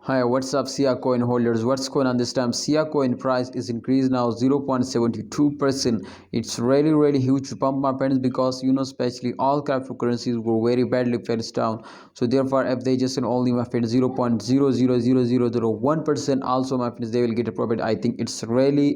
Hi, what's up, SiaCoin holders? What's going on this time? SiaCoin price is increased now 0.72%. It's really huge pump, my friends, because especially all cryptocurrencies were very badly fell down. So therefore, if they just only, my friends, 0.000001%, also, my friends, they will get a profit. I think it's really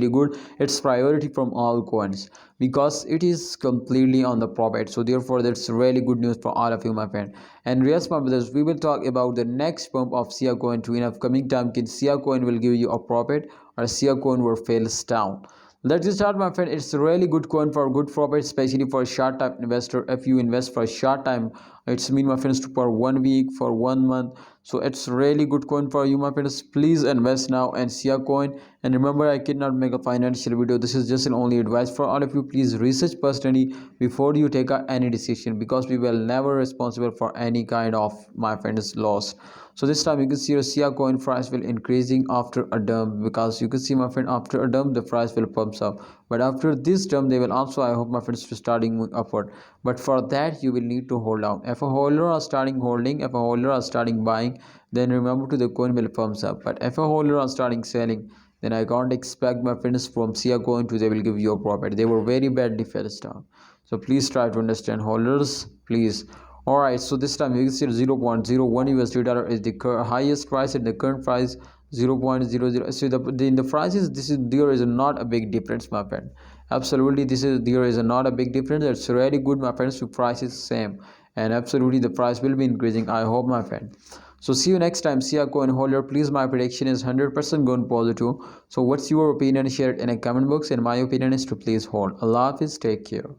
good. It's priority from all coins because it is completely on the profit. So therefore, that's really good news for all of you, my friend. And yes, my brothers, we will talk about the next pump of SiaCoin to in upcoming time. Can SiaCoin will give you a profit or SiaCoin will fails down? Let's start, my friend. It's a really good coin for good profit, especially for a short time investor. If you invest for a short time, it's mean, my friends, for 1 week, for 1 month. So it's really good coin for you, my friends. Please invest now and SiaCoin. And remember, I cannot make a financial video. This is just an only advice for all of you. Please research personally before you take any decision, because we will never responsible for any kind of, my friends, loss. So this time you can see your SiaCoin price will increasing after a dump, because you can see, my friend, after a dump the price will pumps up, but after this dump they will also, I hope, my friends, starting moving upward. But for that you will need to hold on. If a holder are starting holding, if a holder are starting buying, then remember to the coin will pumps up. But if a holder are starting selling, then I can't expect, my friends, from SiaCoin to they will give you a profit. They were very badly fell down. So please try to understand, holders, please. All right, so this time you can see 0.01 USD dollar is the highest price, and the current price 0.00. So the prices, this is, there is not a big difference, my friend. Absolutely, there is not a big difference. It's really good, my friends. The price is same, and absolutely the price will be increasing, I hope, my friend. So see you next time, SiaCoin holder. Please, my prediction is 100% going positive. So what's your opinion? Share it in a comment box, and my opinion is to please hold. Allah Hafiz, take care.